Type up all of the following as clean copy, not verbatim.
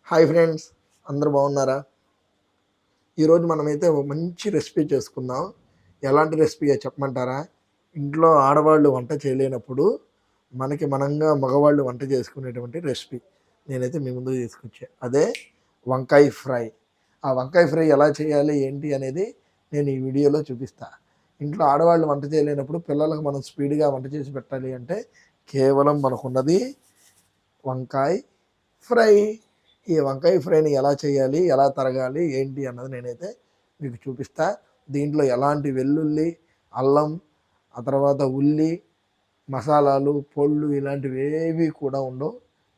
Hi friends, అందరూ బాగున్నారా? ఈరోజు మనమైతే ఒక మంచి రెసిపీ చేసుకుందాం. ఎలాంటి రెసిపీ చెప్పమంటారా? ఇంట్లో ఆడవాళ్ళు వంట చేయలేనప్పుడు మనకి మనంగా మగవాళ్ళు వంట చేసుకునేటువంటి రెసిపీ నేనైతే మీ ముందుకు తీసుకొచ్చా. అదే వంకాయ ఫ్రై. ఆ వంకాయ ఫ్రై ఎలా చేయాలి ఏంటి అనేది నేను ఈ వీడియోలో చూపిస్తా. ఇంట్లో ఆడవాళ్ళు వంట చేయలేనప్పుడు పిల్లలకు మనం స్పీడ్గా వంట చేసి పెట్టాలి అంటే కేవలం మనకున్నది వంకాయ ఫ్రై. ఈ వంకాయ ఫ్రైని ఎలా చేయాలి, ఎలా తరగాలి ఏంటి అన్నది నేనైతే మీకు చూపిస్తా. దీంట్లో ఎలాంటి వెల్లుల్లి, అల్లం, ఆ తర్వాత ఉల్లి, మసాలాలు, పొళ్ళు ఇలాంటివి ఏవి కూడా ఉండవు.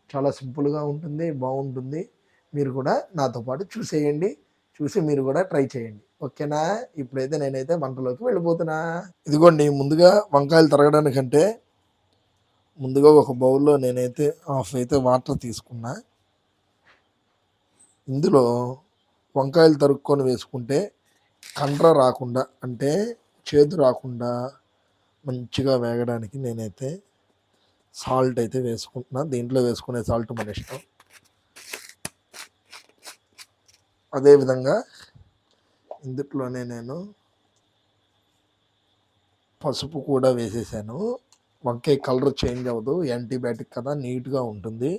చాలా సింపుల్గా ఉంటుంది, బాగుంటుంది. మీరు కూడా నాతో పాటు చూసేయండి, చూసి మీరు కూడా ట్రై చేయండి. ఓకేనా? ఇప్పుడైతే నేనైతే వంటలోకి వెళ్ళిపోతున్నా. ఇదిగోండి, ముందుగా వంకాయలు తరగడానికంటే ముందుగా ఒక బౌల్లో నేనైతే హాఫ్ అయితే వాటర్ తీసుకున్నా. ఇందులో వంకాయలు తరుక్కొని వేసుకుంటే కండ్ర రాకుండా, అంటే చేదు రాకుండా మంచిగా వేగడానికి నేనైతే సాల్ట్ అయితే వేసుకుంటున్నా. దీంట్లో వేసుకునే సాల్ట్ మన ఇష్టం. అదేవిధంగా ఇందులోనే నేను పసుపు కూడా వేసేసాను. వంకాయ కలర్ చేంజ్ అవ్వదు, యాంటీబయాటిక్ కదా, నీట్గా ఉంటుంది.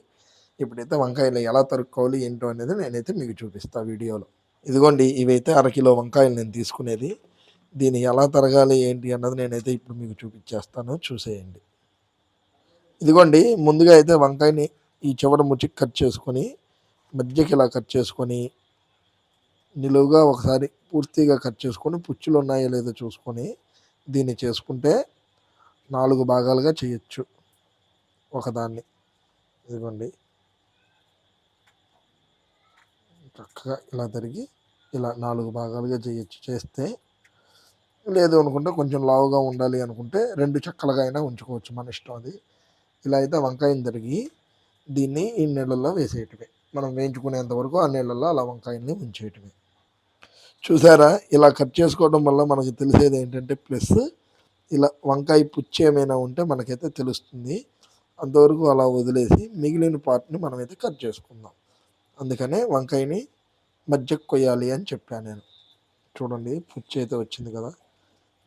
ఇప్పుడైతే వంకాయలు ఎలా తరుక్కోవాలి ఏంటో అనేది నేనైతే మీకు చూపిస్తాను వీడియోలో. ఇదిగోండి, ఇవైతే అరకిలో వంకాయలు నేను తీసుకునేది. దీన్ని ఎలా తరగాలి ఏంటి అన్నది నేనైతే ఇప్పుడు మీకు చూపించేస్తాను, చూసేయండి. ఇదిగోండి, ముందుగా అయితే వంకాయని ఈ చివరి ముచ్చికి కట్ చేసుకొని మధ్యకి ఇలా కట్ చేసుకొని నిలువుగా ఒకసారి పూర్తిగా కట్ చేసుకొని పుచ్చులు ఉన్నాయో లేదో చూసుకొని దీన్ని చేసుకుంటే 4 భాగాలుగా చేయొచ్చు ఒకదాన్ని. ఇదిగోండి, చక్కగా ఇలా తరిగి ఇలా 4 భాగాలుగా చేయొచ్చు. చేస్తే లేదు అనుకుంటే కొంచెం లావుగా ఉండాలి అనుకుంటే 2 చెక్కలుగా అయినా ఉంచుకోవచ్చు, మన ఇష్టం అది. ఇలా అయితే వంకాయని తరిగి దీన్ని ఈ నీళ్ళల్లో వేసేయటమే. మనం వేయించుకునేంత వరకు ఆ నీళ్ళల్లో అలా వంకాయని ఉంచేయటమే. చూసారా, ఇలా కట్ చేసుకోవడం వల్ల మనకు తెలిసేది ఏంటంటే ప్లస్ ఇలా వంకాయ పుచ్చి ఏమైనా ఉంటే మనకైతే తెలుస్తుంది. అంతవరకు అలా వదిలేసి మిగిలిన పార్ట్ని మనమైతే కట్ చేసుకుందాం. అందుకనే వంకాయని మధ్యకు కొయ్యాలి అని చెప్పాను నేను. చూడండి, పుచ్చి అయితే వచ్చింది కదా,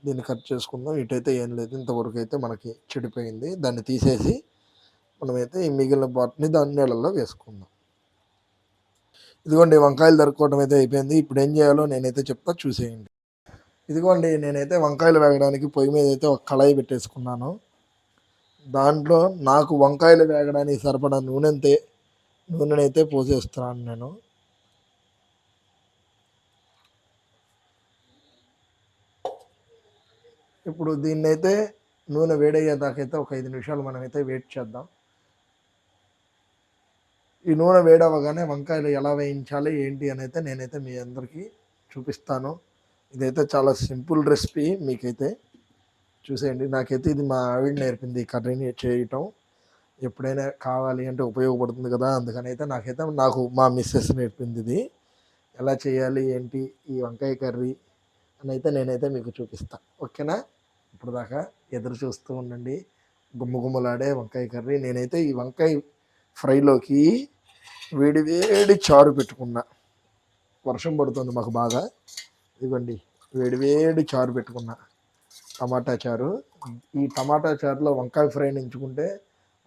దీన్ని కట్ చేసుకుందాం. ఇటైతే ఏం లేదు, ఇంతవరకు అయితే మనకి చెడిపోయింది. దాన్ని తీసేసి మనమైతే ఈ మిగిలిన పార్ట్ని దాని నీళ్ళల్లో వేసుకుందాం. ఇదిగోండి, వంకాయలు తరుక్కోవడం అయితే అయిపోయింది. ఇప్పుడు ఏం చేయాలో నేనైతే చెప్తా, చూసేయండి. ఇదిగోండి, నేనైతే వంకాయలు వేగడానికి పొయ్యి మీద అయితే ఒక కళాయి పెట్టేసుకున్నాను. దాంట్లో నాకు వంకాయలు వేగడానికి సరిపడా నూనెనైతే పోసేస్తున్నాను నేను. ఇప్పుడు దీన్నైతే నూనె వేడయ్యేదాకైతే ఒక 5 నిమిషాలు మనమైతే వెయిట్ చేద్దాం. ఈ నూనె వేడవగానే వంకాయలు ఎలా వేయించాలి ఏంటి అని అయితే నేనైతే మీ అందరికీ చూపిస్తాను. ఇదైతే చాలా సింపుల్ రెసిపీ, మీకైతే చూసేయండి. నాకైతే ఇది మా ఆవిడ నేర్పింది ఈ కర్రీని చేయటం. ఎప్పుడైనా కావాలి అంటే ఉపయోగపడుతుంది కదా, అందుకని అయితే నాకు మా మిస్సెస్ నేర్పింది ఇది. ఎలా చేయాలి ఏంటి ఈ వంకాయ కర్రీ అని అయితే నేనైతే మీకు చూపిస్తాను. ఓకేనా? ఇప్పుడు దాకా ఎదురు చూస్తూ ఉండండి. గుమ్మగుమ్మలాడే వంకాయ కర్రీ. నేనైతే ఈ వంకాయ ఫ్రైలోకి వేడి వేడి చారు పెట్టుకున్నా. వర్షం పడుతుంది మాకు బాగా. ఇదిగోండి, వేడి వేడి చారు పెట్టుకున్నా, టమాటా చారు. ఈ టమాటా చారులో వంకాయ ఫ్రై ఎంచుకుంటే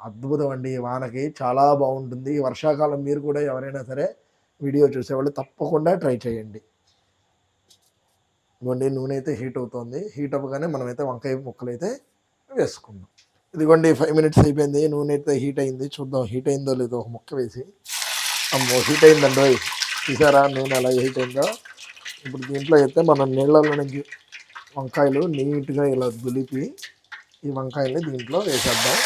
అద్భుతం అండి. వానకి చాలా బాగుంటుంది. వర్షాకాలం మీరు కూడా ఎవరైనా సరే వీడియో చూసేవాళ్ళు తప్పకుండా ట్రై చేయండి. ఇదిగోండి, నూనె అయితే హీట్ అవుతుంది. హీట్ అవ్వగానే మనమైతే వంకాయ ముక్కలు అయితే వేసుకుందాం. ఇదిగోండి, 5 మినిట్స్ అయిపోయింది. నూనె అయితే హీట్ అయింది. చూద్దాం హీట్ అయిందో లేదో. ఒక ముక్క వేసి, అమ్మో హీట్ అయిందండి. చూసారా నూనె ఎలా హీట్ అయిందో? ఇప్పుడు దీంట్లో అయితే మనం నీళ్ళలో నుంచి వంకాయలు నీట్గా ఇలా దులిపి ఈ వంకాయల్ని దీంట్లో వేసేద్దాం.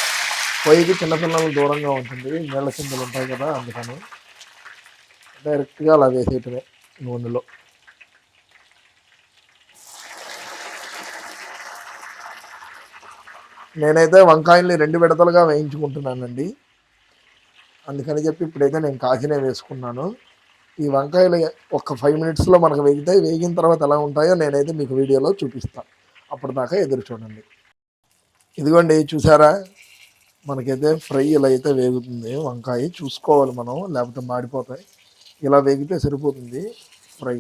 పొయ్యికి చిన్నపిల్లలు దూరంగా ఉంటుంది, నీళ్ళ చింతలు ఉంటాయి కదా, అందుకని డైరెక్ట్గా అలా వేసేయటమే నూనెలో. నేనైతే వంకాయల్ని 2 విడతలుగా వేయించుకుంటున్నానండి. అందుకని చెప్పి ఇప్పుడైతే నేను కాకినే వేసుకున్నాను. ఈ వంకాయలు ఒక 5 మినిట్స్లో మనకు వేగుతాయి. వేగిన తర్వాత ఎలా ఉంటాయో నేనైతే మీకు వీడియోలో చూపిస్తాను. అప్పటిదాకా ఎదురు చూడండి. ఇదిగోండి, చూసారా, మనకైతే ఫ్రై ఇలా అయితే వేగుతుంది. వంకాయ చూసుకోవాలి మనం, లేకపోతే మాడిపోతాయి. ఇలా వేగితే సరిపోతుంది ఫ్రై.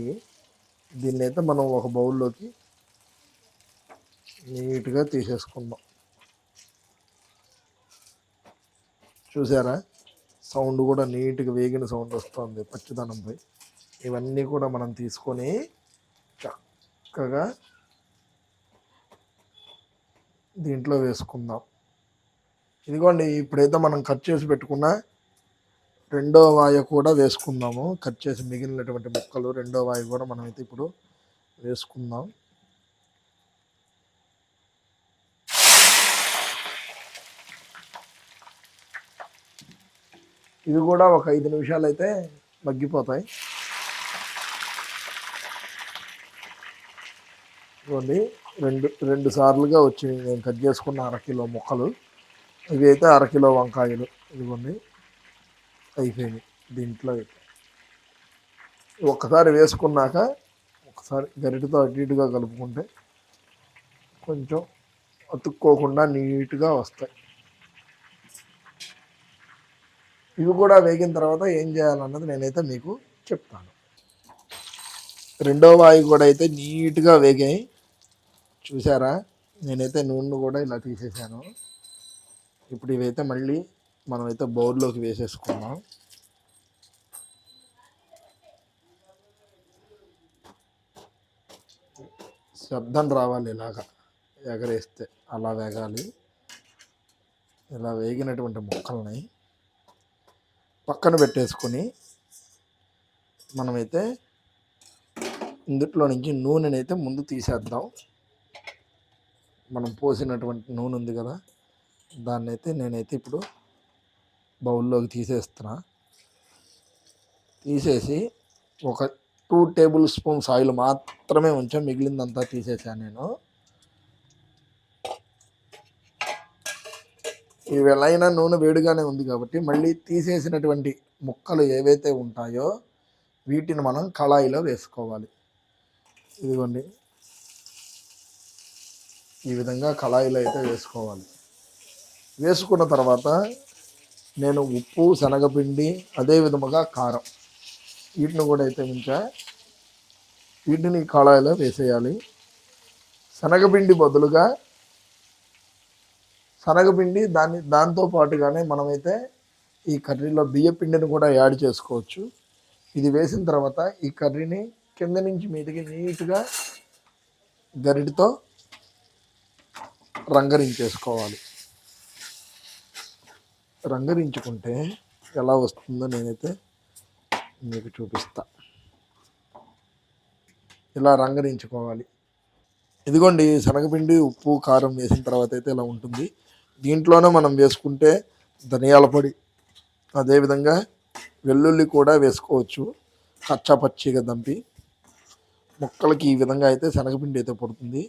దీన్ని అయితే మనం ఒక బౌల్లోకి నీట్గా తీసేసుకుందాం. చూసారా, సౌండ్ కూడా నీట్గా వేగిన సౌండ్ వస్తుంది పచ్చిదనంపై. ఇవన్నీ కూడా మనం తీసుకొని చక్కగా దీంట్లో వేసుకుందాం. ఇదిగోండి, ఇప్పుడైతే మనం కట్ చేసి పెట్టుకున్న రెండో వాయ కూడా వేసుకుందాము. కట్ చేసి మిగిలినటువంటి ముక్కలు రెండో వాయ కూడా మనమైతే ఇప్పుడు వేసుకుందాం. ఇవి కూడా ఒక 5 నిమిషాలు అయితే మగ్గిపోతాయి. ఇదిగోండి, రెండు సార్లుగా వచ్చి నేను కట్ చేసుకున్న 1/2 కిలో ముక్కలు. ఇవి అయితే 1/2 కిలో వంకాయలు. ఇదిగోండి, అయిపోయినాయి. దీంట్లో ఒక్కసారి వేసుకున్నాక ఒకసారి గరిటతో అటు ఇటుగా కలుపుకుంటే కొంచెం అతుక్కోకుండా నీట్గా వస్తాయి. ఇవి కూడా వేగిన తర్వాత ఏం చేయాలన్నది నేనైతే మీకు చెప్తాను. రెండో వాయి కూడా అయితే నీట్గా వేగాయి. చూసారా, నేనైతే నూనె కూడా ఇలా తీసేసాను. ఇప్పుడు ఇవైతే మళ్ళీ మనమైతే బౌల్లోకి వేసేసుకున్నాం. శబ్దం రావాలి, ఇలాగా ఎగరేస్తే అలా వేగాలి. ఇలా వేగినటువంటి ముక్కల్ని పక్కన పెట్టేసుకొని మనమైతే ఇందులో నుంచి నూనెని అయితే ముందు తీసేద్దాం. మనం పోసినటువంటి నూనె ఉంది కదా, దాన్ని అయితే నేనైతే ఇప్పుడు బౌల్లోకి తీసేస్తున్నా. తీసేసి ఒక 2 టేబుల్ స్పూన్స్ ఆయిల్ మాత్రమే ఉంచాను, మిగిలిందంతా తీసేసాను నేను. ఈ వెళ్ళైనా నూనె వేడిగానే ఉంది కాబట్టి మళ్ళీ తీసేసినటువంటి ముక్కలు ఏవైతే ఉంటాయో వీటిని మనం కళాయిలో వేసుకోవాలి. ఇదిగోండి, ఈ విధంగా కళాయిలో అయితే వేసుకోవాలి. వేసుకున్న తర్వాత నేను ఉప్పు, శనగపిండి, అదే విధముగా కారం, వీటిని కూడా అయితే వీటిని కళాయిలో వేసేయాలి. శనగపిండి బదులుగా శనగపిండి దాంతో పాటుగానే మనమైతే ఈ కర్రీలో బియ్యపిండిని కూడా యాడ్ చేసుకోవచ్చు. ఇది వేసిన తర్వాత ఈ కర్రీని కింద నుంచి మీదకి నీట్గా గరిటితో రంగరించేసుకోవాలి. రంగరించుకుంటే ఎలా వస్తుందో నేనైతే మీకు చూపిస్తా. ఇలా రంగరించుకోవాలి. ఇదిగోండి, శనగపిండి, ఉప్పు, కారం వేసిన తర్వాత అయితే ఇలా ఉంటుంది. దీంట్లోనే మనం వేసుకుంటే ధనియాల పొడి, అదేవిధంగా వెల్లుల్లి కూడా వేసుకోవచ్చు. కచ్చా పచ్చిగా దంపి ముక్కలకి ఈ విధంగా అయితే శనగపిండి అయితే పడుతుంది.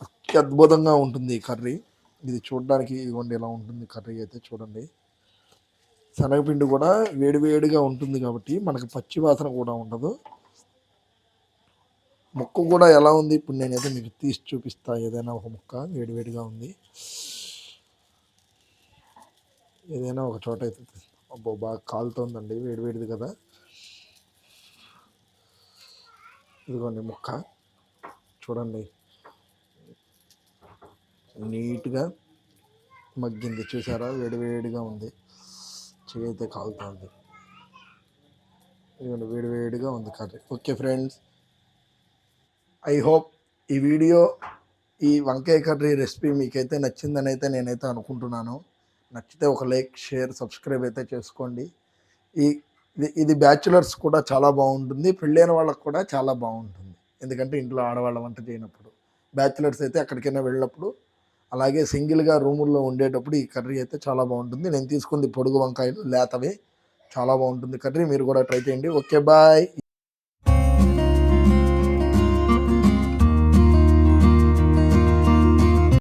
అత్యద్భుతంగా ఉంటుంది ఈ కర్రీ. ఇది చూడడానికి ఇదిగోండి ఇలా ఉంటుంది కర్రీ అయితే. చూడండి, శనగపిండి కూడా వేడివేడిగా ఉంటుంది కాబట్టి మనకి పచ్చి వాసన కూడా ఉండదు. ముక్క కూడా ఎలా ఉంది ఇప్పుడు నేనైతే మీకు తీసి చూపిస్తా. ఏదైనా ఒక ముక్క వేడివేడిగా ఉంది, ఏదైనా ఒక చోట అయితే అబ్బో బాగా కాలుతోందండి, వేడివేడిది కదా. ఇదిగోండి ముక్క చూడండి, నీట్గా మగ్గింది. చూసారా, వేడివేడిగా ఉంది. చెయ్యి అయితే కాలుతుంది. ఇదిగోండి, వేడివేడిగా ఉంది curry. Okay friends, I hope ఈ వీడియో, ఈ వంకాయ కర్రీ రెసిపీ మీకైతే నచ్చిందని అయితే నేనైతే అనుకుంటున్నాను. నచ్చితే ఒక లైక్, షేర్, సబ్స్క్రైబ్ అయితే చేసుకోండి. ఇది బ్యాచులర్స్ కూడా చాలా బాగుంటుంది, పెళ్ళైన వాళ్ళకు కూడా చాలా బాగుంటుంది. ఎందుకంటే ఇంట్లో ఆడవాళ్ళ వంట చేయనప్పుడు, బ్యాచులర్స్ అయితే ఎక్కడికైనా వెళ్ళినప్పుడు, అలాగే సింగిల్గా రూముల్లో ఉండేటప్పుడు ఈ కర్రీ అయితే చాలా బాగుంటుంది. నేను తీసుకుంది పొడుగు వంకాయలు, లేతవి. చాలా బాగుంటుంది కర్రీ, మీరు కూడా ట్రై చేయండి. Okay, bye.